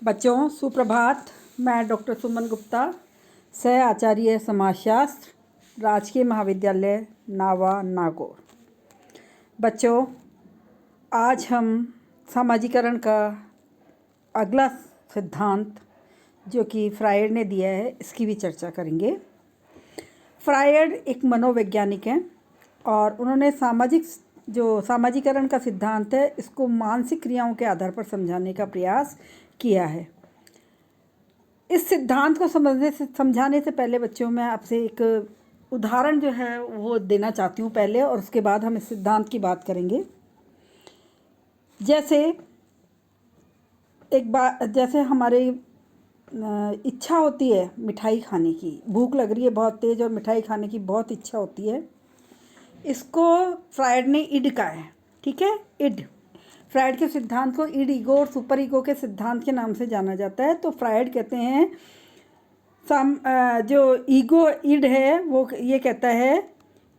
बच्चों सुप्रभात। मैं डॉक्टर सुमन गुप्ता, सह आचार्य समाजशास्त्र, राजकीय महाविद्यालय नावा नागौर। बच्चों, आज हम सामाजिकरण का अगला सिद्धांत जो कि फ्रायड ने दिया है, इसकी भी चर्चा करेंगे। फ्रायड एक मनोवैज्ञानिक हैं और उन्होंने सामाजिकरण का सिद्धांत है, इसको मानसिक क्रियाओं के आधार पर समझाने का प्रयास किया है। इस सिद्धांत को समझाने से पहले बच्चों, मैं आपसे एक उदाहरण जो है वो देना चाहती हूँ पहले, और उसके बाद हम इस सिद्धांत की बात करेंगे। जैसे हमारी इच्छा होती है मिठाई खाने की, भूख लग रही है बहुत तेज़ और मिठाई खाने की बहुत इच्छा होती है। इसको फ्रायड ने इड कहा है, ठीक है। इड, फ्रायड के सिद्धांत को इड, ईगो और सुपर ईगो के सिद्धांत के नाम से जाना जाता है। तो फ्रायड कहते हैं जो ईगो इड है वो ये कहता है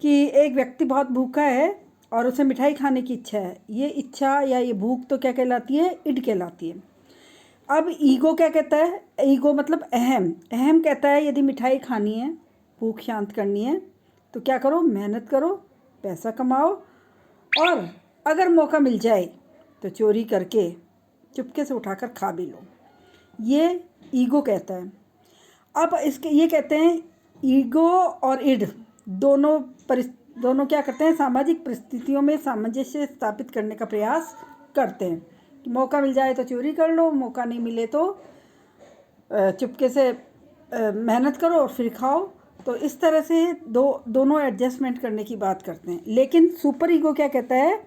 कि एक व्यक्ति बहुत भूखा है और उसे मिठाई खाने की इच्छा है। ये इच्छा या ये भूख तो क्या कहलाती है? इड कहलाती है। अब ईगो क्या कहता है? ईगो मतलब अहम कहता है यदि मिठाई खानी है, भूख शांत करनी है तो क्या करो? मेहनत करो, पैसा कमाओ, और अगर मौका मिल जाए तो चोरी करके चुपके से उठाकर खा भी लो। ये ईगो कहता है। अब इसके ये कहते हैं ईगो और इड दोनों क्या करते हैं? सामाजिक परिस्थितियों में सामंजस्य स्थापित करने का प्रयास करते हैं। मौका मिल जाए तो चोरी कर लो, मौका नहीं मिले तो चुपके से मेहनत करो और फिर खाओ। तो इस तरह से दोनों एडजस्टमेंट करने की बात करते हैं। लेकिन सुपर ईगो क्या कहता है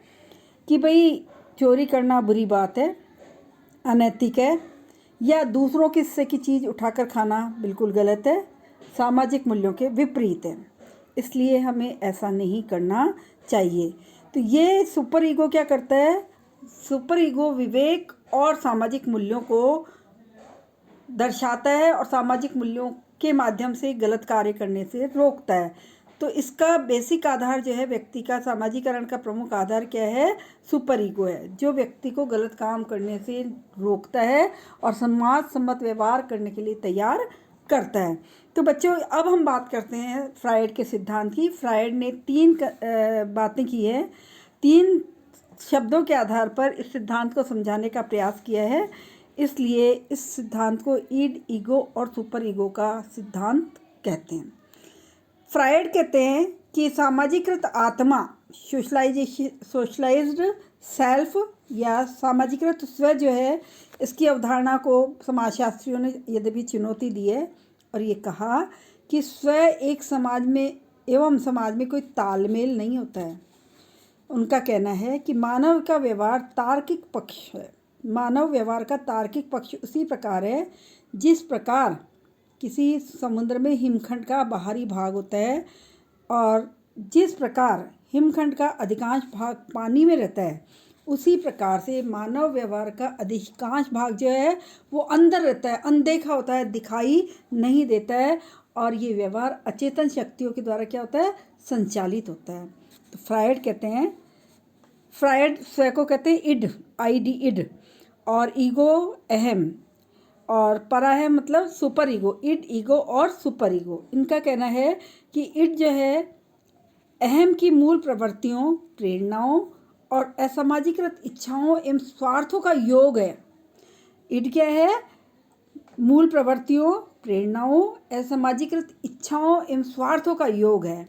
कि भाई चोरी करना बुरी बात है, अनैतिक है, या दूसरों के हिस्से की चीज़ उठाकर खाना बिल्कुल गलत है, सामाजिक मूल्यों के विपरीत है, इसलिए हमें ऐसा नहीं करना चाहिए। तो ये सुपर ईगो क्या करता है? सुपर ईगो विवेक और सामाजिक मूल्यों को दर्शाता है और सामाजिक मूल्यों के माध्यम से गलत कार्य करने से रोकता है। तो इसका बेसिक आधार जो है, व्यक्ति का सामाजिकरण का प्रमुख आधार क्या है? सुपर ईगो है, जो व्यक्ति को गलत काम करने से रोकता है और समाज सम्मत व्यवहार करने के लिए तैयार करता है। तो बच्चों, अब हम बात करते हैं फ्रायड के सिद्धांत की। फ्रायड ने 3 बातें की है, 3 शब्दों के आधार पर इस सिद्धांत को समझाने का प्रयास किया है। इसलिए इस सिद्धांत को इड, ईगो और सुपर ईगो का सिद्धांत कहते हैं। फ्रायड कहते हैं कि सामाजिकृत आत्मा, सोशलाइज्ड सेल्फ या सामाजिकृत स्व जो है, इसकी अवधारणा को समाजशास्त्रियों ने यद्यपि चुनौती दी है और ये कहा कि स्व एक समाज में कोई तालमेल नहीं होता है। उनका कहना है कि मानव का व्यवहार तार्किक पक्ष है। मानव व्यवहार का तार्किक पक्ष उसी प्रकार है जिस प्रकार किसी समुद्र में हिमखंड का बाहरी भाग होता है, और जिस प्रकार हिमखंड का अधिकांश भाग पानी में रहता है, उसी प्रकार से मानव व्यवहार का अधिकांश भाग जो है वो अंदर रहता है, अनदेखा होता है, दिखाई नहीं देता है, और ये व्यवहार अचेतन शक्तियों के द्वारा क्या होता है? संचालित होता है। तो फ्रायड कहते हैं, फ्रायड स्व को कहते हैं इड, आईडी इड, और ईगो अहम, और परा है मतलब सुपर ईगो। इड, ईगो और सुपर ईगो, इनका कहना है कि इड जो है अहम की मूल प्रवृत्तियों, प्रेरणाओं और असामाजिकृत इच्छाओं एवं स्वार्थों का योग है। इड क्या है? मूल प्रवृत्तियों, प्रेरणाओं, असामाजिकृत इच्छाओं एवं स्वार्थों का योग है।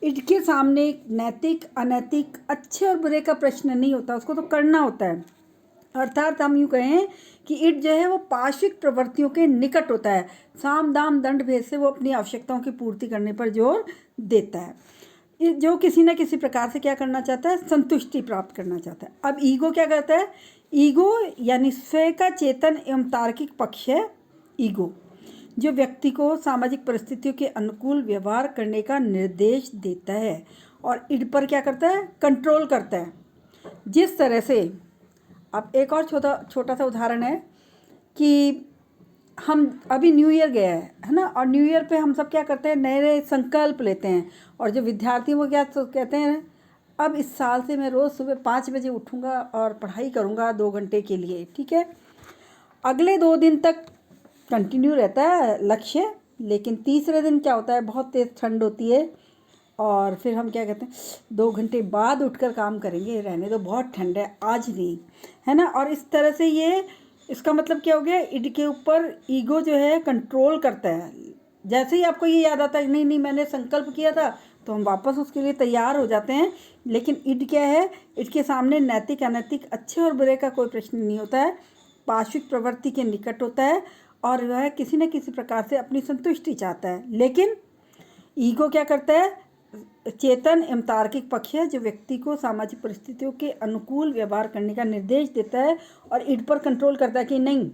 इड के सामने नैतिक, अनैतिक, अच्छे और बुरे का प्रश्न नहीं होता, उसको तो करना होता है। अर्थात हम यूँ कहें कि इड जो है वो पार्श्विक प्रवृत्तियों के निकट होता है। साम दाम दंड भेद से वो अपनी आवश्यकताओं की पूर्ति करने पर जोर देता है। जो किसी न किसी प्रकार से क्या करना चाहता है? संतुष्टि प्राप्त करना चाहता है। अब ईगो क्या करता है? ईगो यानी स्व का चेतन एवं तार्किक पक्ष है। ईगो जो व्यक्ति को सामाजिक परिस्थितियों के अनुकूल व्यवहार करने का निर्देश देता है, और इड पर क्या करता है? कंट्रोल करता है। जिस तरह से, अब एक और छोटा सा उदाहरण है कि हम अभी न्यू ईयर गया है ना, और न्यू ईयर पे हम सब क्या करते हैं? नए नए संकल्प लेते हैं, और जो विद्यार्थी वो क्या कहते हैं? अब इस साल से मैं रोज़ सुबह 5 बजे उठूँगा और पढ़ाई करूँगा 2 घंटे के लिए, ठीक है। अगले 2 दिन तक कंटिन्यू रहता है लक्ष्य, लेकिन तीसरे दिन क्या होता है, बहुत तेज़ ठंड होती है और फिर हम क्या कहते हैं 2 घंटे बाद उठकर काम करेंगे, रहने दो बहुत ठंड है आज नहीं, है ना। और इस तरह से ये इसका मतलब क्या हो गया, ईड के ऊपर ईगो जो है कंट्रोल करता है। जैसे ही आपको ये याद आता है नहीं नहीं मैंने संकल्प किया था, तो हम वापस उसके लिए तैयार हो जाते हैं। लेकिन ईड क्या है, ईड के सामने नैतिक अनैतिक अच्छे और बुरे का कोई प्रश्न नहीं होता है, पाश्विक प्रवृत्ति के निकट होता है और वह किसी न किसी प्रकार से अपनी संतुष्टि चाहता है। लेकिन ईगो क्या करता है, चेतन एवं तार्किक पक्ष है जो व्यक्ति को सामाजिक परिस्थितियों के अनुकूल व्यवहार करने का निर्देश देता है और ईड पर कंट्रोल करता है कि नहीं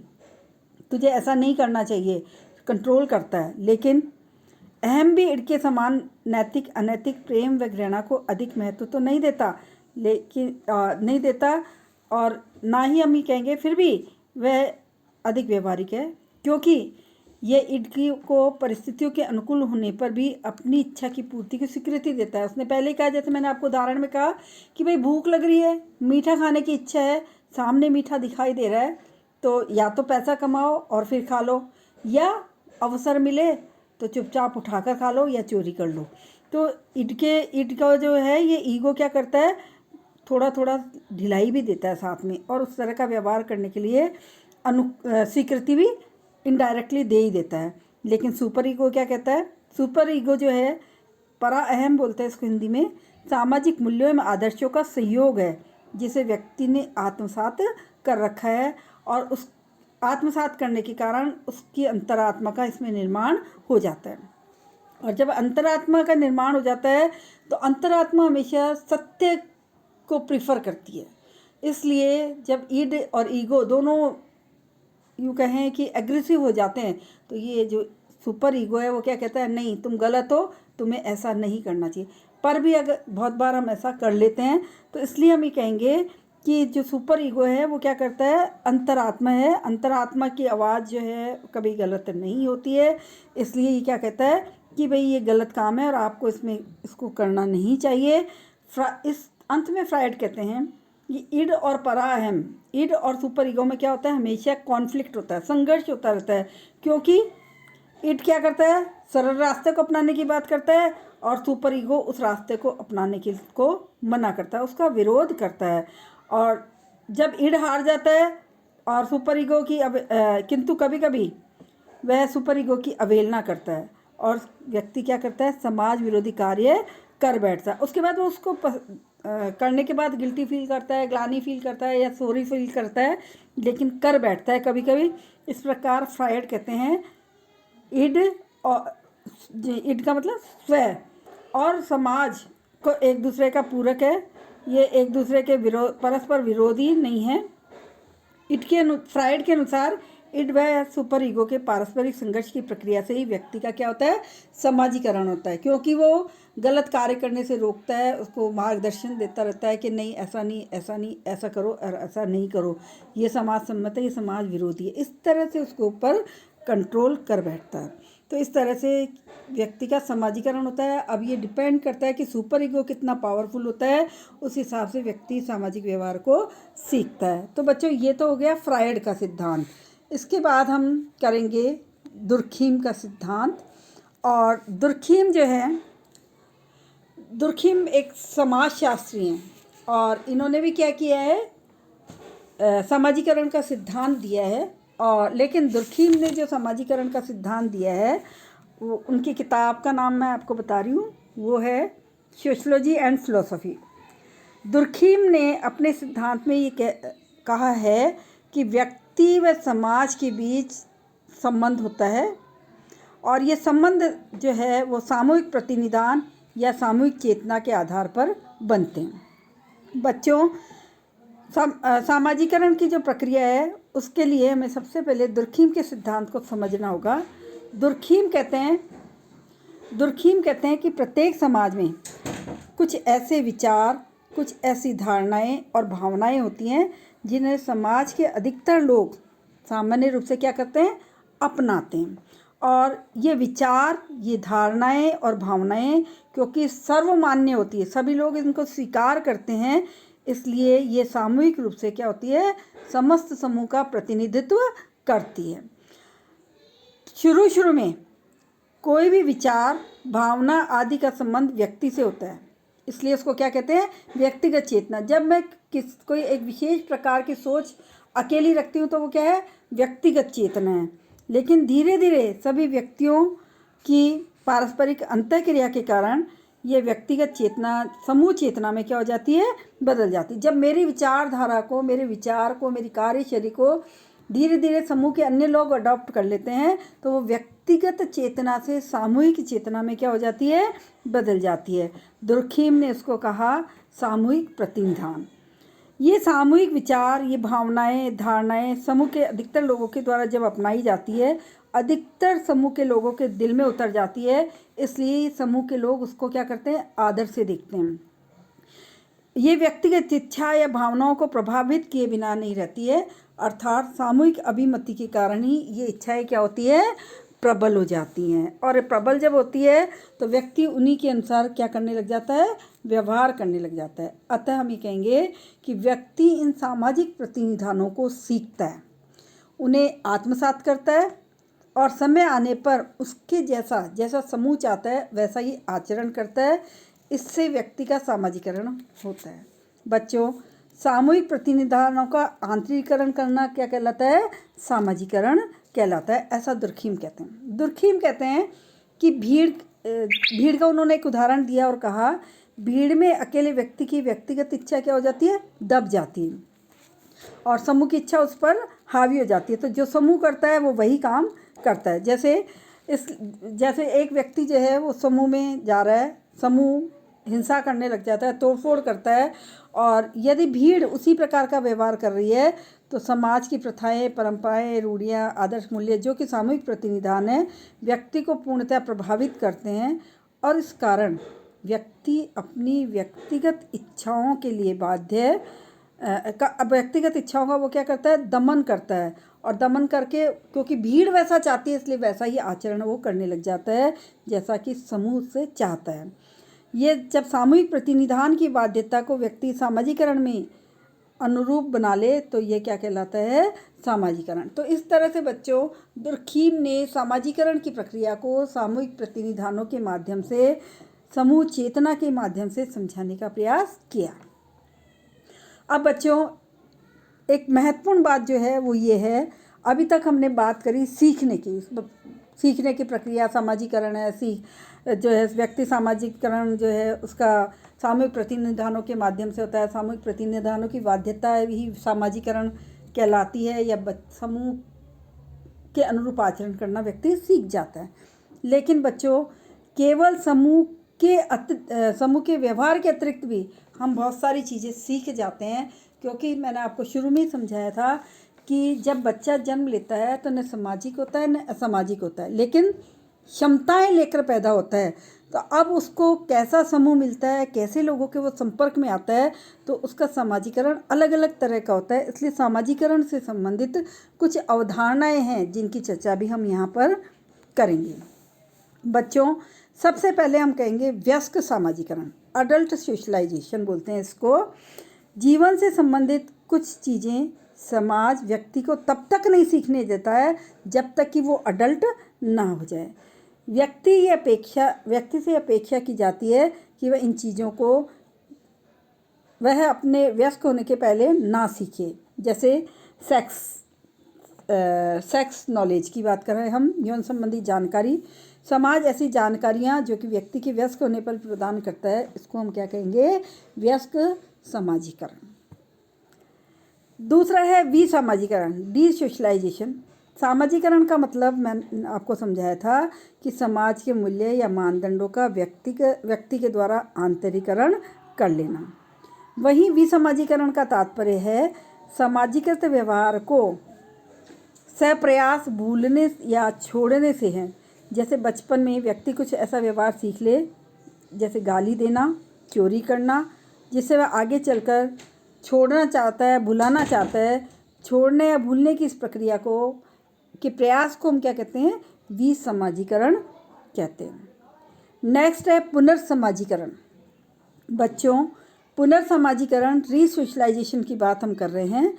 तुझे ऐसा नहीं करना चाहिए, कंट्रोल करता है। लेकिन अहम भी ईड के समान नैतिक अनैतिक प्रेम व घृणा को अधिक महत्व तो नहीं देता, लेकिन नहीं देता और ना ही हम ये कहेंगे फिर भी वह अधिक व्यवहारिक है, क्योंकि ये ईड को परिस्थितियों के अनुकूल होने पर भी अपनी इच्छा की पूर्ति की स्वीकृति देता है। उसने पहले कहा, जैसे मैंने आपको उदाहरण में कहा कि भाई भूख लग रही है, मीठा खाने की इच्छा है, सामने मीठा दिखाई दे रहा है, तो या तो पैसा कमाओ और फिर खा लो, या अवसर मिले तो चुपचाप उठाकर खा लो या चोरी कर लो। तो ईड का जो है ये ईगो क्या करता है, थोड़ा थोड़ा ढिलाई भी देता है साथ में, और उस तरह का व्यवहार करने के लिए स्वीकृति भी इनडायरेक्टली दे ही देता है। लेकिन सुपर ईगो क्या कहता है, सुपर ईगो जो है परा अहम बोलते हैं इसको हिंदी में, सामाजिक मूल्यों एवं आदर्शों का संयोग है जिसे व्यक्ति ने आत्मसात कर रखा है, और उस आत्मसात करने के कारण उसकी अंतरात्मा का इसमें निर्माण हो जाता है। और जब अंतरात्मा का निर्माण हो जाता है तो अंतरात्मा हमेशा सत्य को प्रिफर करती है। इसलिए जब ईड और ईगो दोनों यूँ कहें कि एग्रेसिव हो जाते हैं, तो ये जो सुपर ईगो है वो क्या कहता है, नहीं तुम गलत हो, तुम्हें ऐसा नहीं करना चाहिए। पर भी अगर बहुत बार हम ऐसा कर लेते हैं, तो इसलिए हम ये कहेंगे कि जो सुपर ईगो है वो क्या करता है, अंतरात्मा है, अंतरात्मा की आवाज़ जो है कभी गलत नहीं होती है। इसलिए ये क्या कहता है कि भाई ये गलत काम है और आपको इसको करना नहीं चाहिए। इस अंत में फ्रायड कहते हैं ये ईड और पराअहम, ईड और सुपर ईगो में क्या होता है, हमेशा कॉन्फ्लिक्ट होता है, संघर्ष होता रहता है। क्योंकि ईड क्या करता है, सरल रास्ते को अपनाने की बात करता है और सुपर ईगो उस रास्ते को अपनाने को मना करता है, उसका विरोध करता है। और जब ईड हार जाता है और सुपर ईगो की किंतु कभी कभी वह सुपर ईगो की अवहेलना करता है और व्यक्ति क्या करता है, समाज विरोधी कार्य कर बैठता है। उसके बाद वो उसको करने के बाद गिल्टी फील करता है, ग्लानी फील करता है या सॉरी फील करता है, लेकिन कर बैठता है कभी कभी। इस प्रकार फ्रायड कहते हैं ईड और ईड का मतलब स्व और समाज को एक दूसरे का पूरक है, ये एक दूसरे के परस्पर विरोधी नहीं है। फ्रायड के अनुसार ईड व सुपर ईगो के पारस्परिक संघर्ष की प्रक्रिया से ही व्यक्ति का क्या होता है, समाजीकरण होता है, क्योंकि वो गलत कार्य करने से रोकता है, उसको मार्गदर्शन देता रहता है कि नहीं ऐसा नहीं ऐसा नहीं, ऐसा करो और ऐसा नहीं करो, ये समाज सम्मत है, ये समाज विरोधी है। इस तरह से उसके ऊपर कंट्रोल कर बैठता है। तो इस तरह से व्यक्ति का समाजीकरण होता है। अब ये डिपेंड करता है कि सुपर ईगो कितना पावरफुल होता है, उस हिसाब से व्यक्ति सामाजिक व्यवहार को सीखता है। तो बच्चों ये तो हो गया फ्रायड का सिद्धांत। इसके बाद हम करेंगे दुर्खीम का सिद्धांत। और दुर्खीम जो है, दुर्खीम एक समाजशास्त्री हैं और इन्होंने भी क्या किया है, समाजीकरण का सिद्धांत दिया है। और लेकिन दुर्खीम ने जो समाजीकरण का सिद्धांत दिया है वो उनकी किताब का नाम मैं आपको बता रही हूँ, वो है सोशियोलॉजी एंड फिलोसफी। दुर्खीम ने अपने सिद्धांत में ये कहा है कि व्यक्ति व समाज के बीच संबंध होता है और ये संबंध जो है वो सामूहिक प्रतिनिधान या सामूहिक चेतना के आधार पर बनते हैं। बच्चों सामाजीकरण की जो प्रक्रिया है उसके लिए हमें सबसे पहले दुर्खीम के सिद्धांत को समझना होगा। दुर्खीम कहते हैं कि प्रत्येक समाज में कुछ ऐसे विचार, कुछ ऐसी धारणाएं और भावनाएं होती हैं जिन्हें समाज के अधिकतर लोग सामान्य रूप से क्या करते हैं, अपनाते हैं। और ये विचार, ये धारणाएं और भावनाएं क्योंकि सर्वमान्य होती है, सभी लोग इनको स्वीकार करते हैं, इसलिए ये सामूहिक रूप से क्या होती है, समस्त समूह का प्रतिनिधित्व करती है। शुरू में कोई भी विचार, भावना आदि का संबंध व्यक्ति से होता है, इसलिए उसको क्या कहते हैं, व्यक्तिगत चेतना। जब मैं कोई एक विशेष प्रकार की सोच अकेली रखती हूँ तो वो क्या है, व्यक्तिगत चेतना है। लेकिन धीरे धीरे सभी व्यक्तियों की पारस्परिक अंतःक्रिया के कारण ये व्यक्तिगत चेतना समूह चेतना में क्या हो जाती है, बदल जाती है। जब मेरी विचारधारा को, मेरे विचार को, मेरी कार्यशैली को धीरे धीरे समूह के अन्य लोग अडॉप्ट कर लेते हैं तो वो व्यक्तिगत चेतना से सामूहिक चेतना में क्या हो जाती है, बदल जाती है। दुर्खीम ने इसको कहा सामूहिक प्रतिनिधान। ये सामूहिक विचार, ये भावनाएं, धारणाएं समूह के अधिकतर लोगों के द्वारा जब अपनाई जाती है, अधिकतर समूह के लोगों के दिल में उतर जाती है, इसलिए समूह के लोग उसको क्या करते हैं, आदर से देखते हैं। ये व्यक्तिगत इच्छा या भावनाओं को प्रभावित किए बिना नहीं रहती है, अर्थात सामूहिक अभिमति के कारण ही ये इच्छाएं क्या होती है, प्रबल हो जाती हैं। और प्रबल जब होती है तो व्यक्ति उन्हीं के अनुसार क्या करने लग जाता है, व्यवहार करने लग जाता है। अतः हम ये कहेंगे कि व्यक्ति इन सामाजिक प्रतिनिधानों को सीखता है, उन्हें आत्मसात करता है और समय आने पर उसके जैसा समूह चाहता है वैसा ही आचरण करता है। इससे व्यक्ति का सामाजिकरण होता है। बच्चों, सामूहिक प्रतिनिधानों का आंतरिकरण करना क्या कहलाता है, सामाजिकरण कहलाता है, ऐसा दुर्खीम कहते हैं। दुर्खीम कहते हैं कि भीड़ का उन्होंने एक उदाहरण दिया और कहा, भीड़ में अकेले व्यक्ति की व्यक्तिगत इच्छा क्या हो जाती है, दब जाती है और समूह की इच्छा उस पर हावी हो जाती है। तो जो समूह करता है वो वही काम करता है। जैसे एक व्यक्ति जो है वो समूह में जा रहा है, समूह हिंसा करने लग जाता है, तोड़फोड़ करता है, और यदि भीड़ उसी प्रकार का व्यवहार कर रही है तो समाज की प्रथाएं, परंपराएं, रूढ़ियाँ, आदर्श मूल्य जो कि सामूहिक प्रतिनिधान है, व्यक्ति को पूर्णतः प्रभावित करते हैं और इस कारण व्यक्ति अपनी व्यक्तिगत इच्छाओं के लिए व्यक्तिगत इच्छाओं का वो क्या करता है, दमन करता है, और दमन करके क्योंकि भीड़ वैसा चाहती है इसलिए वैसा ही आचरण वो करने लग जाता है जैसा कि समूह से चाहता है। ये जब सामूहिक प्रतिनिधान की बाध्यता को व्यक्ति सामाजिकरण में अनुरूप बना ले तो ये क्या कहलाता है, सामाजिकरण। तो इस तरह से बच्चों, दुर्खीम ने सामाजिकरण की प्रक्रिया को सामूहिक प्रतिनिधानों के माध्यम से, समूह चेतना के माध्यम से समझाने का प्रयास किया। अब बच्चों, एक महत्वपूर्ण बात जो है वो ये है, अभी तक हमने बात करी सीखने की प्रक्रिया, सामाजिकरण है, जो है व्यक्ति सामाजिकरण जो है उसका सामूहिक प्रतिनिधानों के माध्यम से होता है। सामूहिक प्रतिनिधानों की बाध्यता ही सामाजिकरण कहलाती है, या समूह के अनुरूप आचरण करना व्यक्ति सीख जाता है। लेकिन बच्चों, केवल समूह के व्यवहार के अतिरिक्त भी हम बहुत सारी चीज़ें सीख जाते हैं, क्योंकि मैंने आपको शुरू में ही समझाया था कि जब बच्चा जन्म लेता है तो न सामाजिक होता है न असामाजिक होता है, लेकिन क्षमताएं लेकर पैदा होता है। तो अब उसको कैसा समूह मिलता है, कैसे लोगों के वो संपर्क में आता है, तो उसका सामाजिकरण अलग अलग तरह का होता है। इसलिए सामाजिकरण से संबंधित कुछ अवधारणाएं हैं जिनकी चर्चा भी हम यहाँ पर करेंगे। बच्चों, सबसे पहले हम कहेंगे वयस्क सामाजिकरण, अडल्ट सोशलाइजेशन बोलते हैं इसको। जीवन से संबंधित कुछ चीज़ें समाज व्यक्ति को तब तक नहीं सीखने देता है जब तक कि वो अडल्ट ना हो जाए। व्यक्ति से अपेक्षा की जाती है कि वह इन चीज़ों को वह अपने वयस्क होने के पहले ना सीखे। जैसे सेक्स नॉलेज की बात कर रहे हैं हम, यौन संबंधी जानकारी। समाज ऐसी जानकारियाँ जो कि व्यक्ति के वयस्क होने पर प्रदान करता है, इसको हम क्या कहेंगे, वयस्क सामाजिकरण। दूसरा है विसामाजिकरण, डी सोशलाइजेशन। सामाजिकरण का मतलब मैंने आपको समझाया था कि समाज के मूल्य या मानदंडों का व्यक्ति के द्वारा आंतरिकरण कर लेना। वहीं विसामाजिकरण का तात्पर्य है सामाजिकृत व्यवहार को सप्रयास भूलने या छोड़ने से है। जैसे बचपन में व्यक्ति कुछ ऐसा व्यवहार सीख ले, जैसे गाली देना, चोरी करना, जिससे वह आगे चलकर छोड़ना चाहता है, भुलाना चाहता है। छोड़ने या भूलने की इस प्रक्रिया के प्रयास को हम क्या कहते हैं, विसामाजिकरण कहते हैं। नेक्स्ट है पुनर्समाजीकरण। बच्चों, पुनर्समाजीकरण रीसोशलाइजेशन की बात हम कर रहे हैं।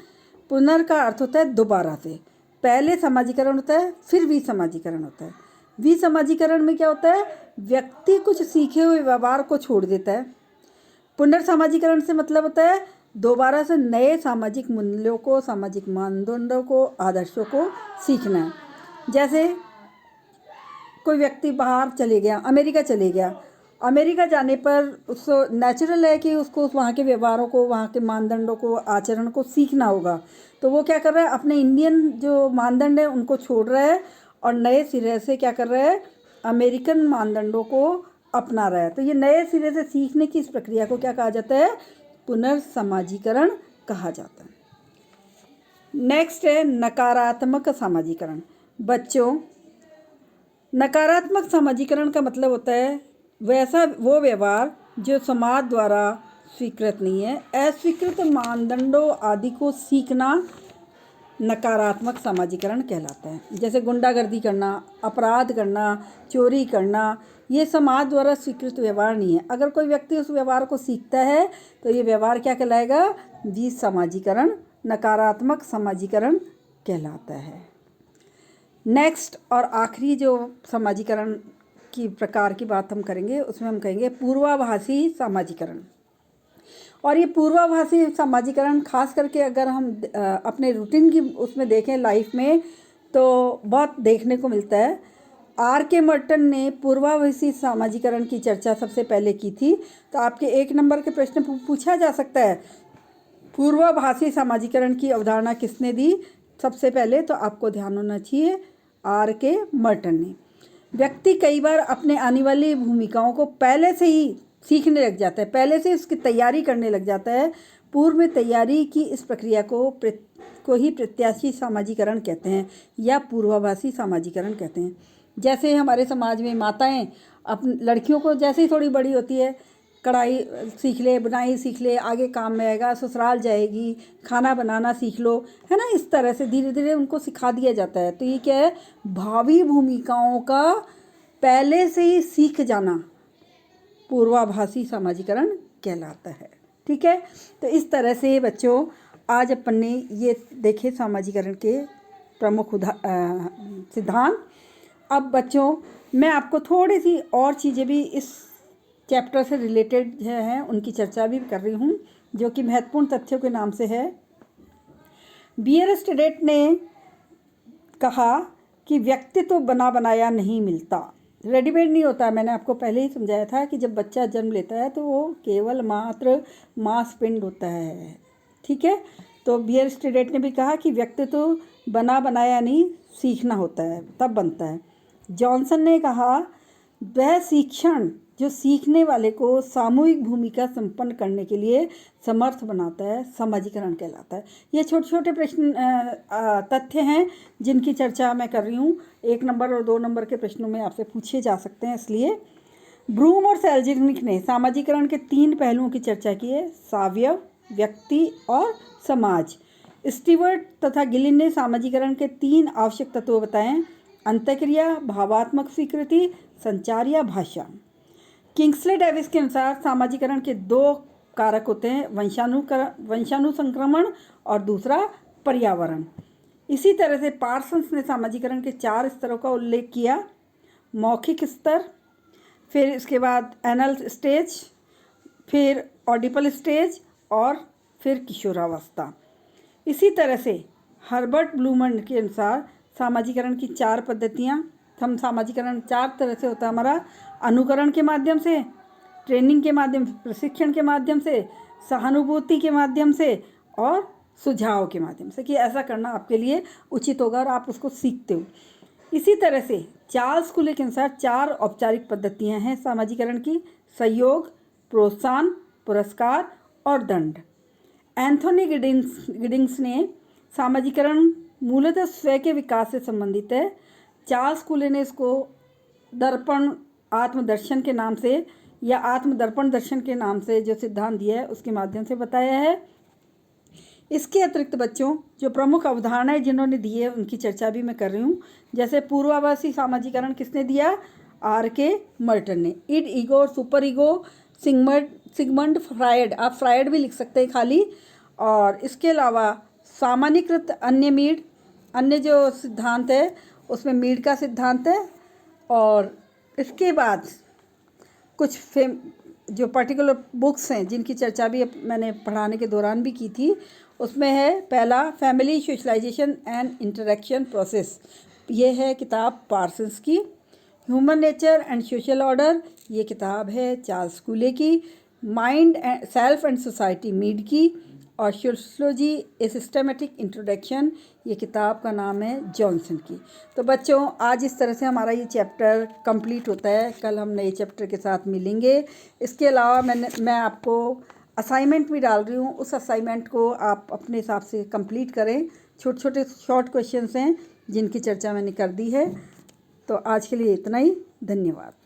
पुनर् का अर्थ होता है दोबारा से। पहले समाजीकरण होता है, फिर विसमाजीकरण होता है। विसमाजीकरण में क्या होता है, व्यक्ति कुछ सीखे हुए व्यवहार को छोड़ देता है। पुनर्सामाजीकरण से मतलब होता है दोबारा से नए सामाजिक मूल्यों को, सामाजिक मानदंडों को, आदर्शों को सीखना है। जैसे कोई व्यक्ति बाहर चले गया, अमेरिका चले गया, अमेरिका जाने पर उसको नेचुरल है कि उसको वहाँ के व्यवहारों को, वहाँ के मानदंडों को, आचरण को सीखना होगा। तो वो क्या कर रहा है, अपने इंडियन जो मानदंड है उनको छोड़ रहा है और नए सिरे से क्या कर रहा है, अमेरिकन मानदंडों को अपना रहा है। तो ये नए सिरे से सीखने की इस प्रक्रिया को क्या कहा जाता है, पुनर्समाजीकरण कहा जाता है। नेक्स्ट है नकारात्मक समाजीकरण। बच्चों, नकारात्मक समाजीकरण का मतलब होता है वैसा वो व्यवहार जो समाज द्वारा स्वीकृत नहीं है। अस्वीकृत मानदंडों आदि को सीखना नकारात्मक समाजीकरण कहलाता है। जैसे गुंडागर्दी करना, अपराध करना, चोरी करना, ये समाज द्वारा स्वीकृत व्यवहार नहीं है। अगर कोई व्यक्ति उस व्यवहार को सीखता है तो ये व्यवहार क्या कहलाएगा, विसमाजीकरण, नकारात्मक समाजीकरण कहलाता है। नेक्स्ट और आखिरी जो समाजीकरण की प्रकार की बात हम करेंगे उसमें हम कहेंगे पूर्वाभासी समाजीकरण। और ये पूर्वाभासी समाजीकरण खास करके अगर हम अपने रूटीन की उसमें देखें लाइफ में तो बहुत देखने को मिलता है। R.K. मर्टन ने पूर्वाभासी समाजीकरण की चर्चा सबसे पहले की थी। तो आपके 1 नंबर के प्रश्न पूछा जा सकता है, पूर्वाभासी समाजीकरण की अवधारणा किसने दी सबसे पहले, तो आपको ध्यान होना चाहिए R.K. मर्टन ने। व्यक्ति कई बार अपने आने वाली भूमिकाओं को पहले से ही सीखने लग जाता है, पहले से उसकी तैयारी करने लग जाता है। पूर्व में तैयारी की इस प्रक्रिया को ही प्रत्याशी समाजीकरण कहते हैं या पूर्वाभासी समाजीकरण कहते हैं। जैसे हमारे समाज में माताएं अपन लड़कियों को जैसे ही थोड़ी बड़ी होती है, कढ़ाई सीख ले, बुनाई सीख ले, आगे काम में आएगा, ससुराल जाएगी, खाना बनाना सीख लो, है ना, इस तरह से धीरे धीरे उनको सिखा दिया जाता है। तो ये क्या है, भावी भूमिकाओं का पहले से ही सीख जाना पूर्वाभासी समाजीकरण कहलाता है। ठीक है, तो इस तरह से बच्चों आज अपन ने ये देखे समाजीकरण के प्रमुख सिद्धांत। अब बच्चों मैं आपको थोड़ी सी और चीज़ें भी इस चैप्टर से रिलेटेड हैं उनकी चर्चा भी कर रही हूँ, जो कि महत्वपूर्ण तथ्यों के नाम से है। बियरस्टेट ने कहा कि व्यक्तित्व बना बनाया नहीं मिलता, रेडीमेड नहीं होता। मैंने आपको पहले ही समझाया था कि जब बच्चा जन्म लेता है तो वो केवल मात्र मांसपिंड होता है। ठीक है, तो बियरस्टेट ने भी कहा कि व्यक्तित्व बना बनाया नहीं, सीखना होता है, तब बनता है। जॉनसन ने कहा वह शिक्षण जो सीखने वाले को सामूहिक भूमिका संपन्न करने के लिए समर्थ बनाता है, समाजीकरण कहलाता है। ये छोटे छोटे प्रश्न तथ्य हैं जिनकी चर्चा मैं कर रही हूँ। 1 नंबर और 2 नंबर के प्रश्नों में आपसे पूछे जा सकते हैं। इसलिए ब्रूम और सेल्जनिक ने सामाजीकरण के 3 पहलुओं की चर्चा की है, सावयव, व्यक्ति और समाज। स्टीवर्ट तथा गिलिन ने सामाजीकरण के 3 आवश्यक तत्व बताए, अंतःक्रिया, भावात्मक स्वीकृति, संचार या भाषा। किंग्सले डेविस के अनुसार सामाजीकरण के 2 कारक होते हैं, वंशानुसंक्रमण और दूसरा पर्यावरण। इसी तरह से पार्सन्स ने सामाजीकरण के 4 स्तरों का उल्लेख किया, मौखिक स्तर, फिर इसके बाद एनल स्टेज, फिर ऑडिपल स्टेज और फिर किशोरावस्था। इसी तरह से हर्बर्ट ब्लूमन के अनुसार सामाजीकरण की 4 पद्धतियाँ, हम सामाजीकरण 4 तरह से होता है हमारा, अनुकरण के माध्यम से, ट्रेनिंग के माध्यम से, प्रशिक्षण के माध्यम से, सहानुभूति के माध्यम से और सुझाव के माध्यम से कि ऐसा करना आपके लिए उचित होगा और आप उसको सीखते हो। इसी तरह से चार्ल्स कुले के अनुसार 4 औपचारिक पद्धतियाँ हैं सामाजीकरण की, सहयोग, प्रोत्साहन, पुरस्कार और दंड। एंथोनी गिडिंग्स ने सामाजीकरण मूलतः स्वयं के विकास से संबंधित है। चार्ल्स कुले ने इसको दर्पण आत्मदर्शन के नाम से या आत्मदर्पण दर्शन के नाम से जो सिद्धांत दिया है उसके माध्यम से बताया है। इसके अतिरिक्त बच्चों जो प्रमुख अवधारणाएं जिन्होंने दी है उनकी चर्चा भी मैं कर रही हूँ। जैसे पूर्वाभासी सामाजीकरण किसने दिया, R.K. मर्टन ने। इड, ईगो और सुपर ईगो सिगमंड फ्रायड, आप फ्रायड भी लिख सकते हैं खाली। और इसके अलावा सामान्यीकृत अन्य मीड, अन्य जो सिद्धांत है उसमें मीड का सिद्धांत है, और इसके बाद कुछ जो पर्टिकुलर बुक्स हैं जिनकी चर्चा भी मैंने पढ़ाने के दौरान भी की थी, उसमें है पहला family socialization and interaction process, ये है किताब पार्सन्स की। Human nature and social order, ये किताब है चार्ल्स कूले की। Mind and self and society, Mead की। और सोशियोलॉजी ए सिस्टमेटिक इंट्रोडक्शन, ये किताब का नाम है जॉनसन की। तो बच्चों, आज इस तरह से हमारा ये चैप्टर कंप्लीट होता है। कल हम नए चैप्टर के साथ मिलेंगे। इसके अलावा मैं आपको असाइनमेंट भी डाल रही हूँ, उस असाइनमेंट को आप अपने हिसाब से कंप्लीट करें। छोटे छोटे शॉर्ट क्वेश्चंस हैं जिनकी चर्चा मैंने कर दी है। तो आज के लिए इतना ही। धन्यवाद।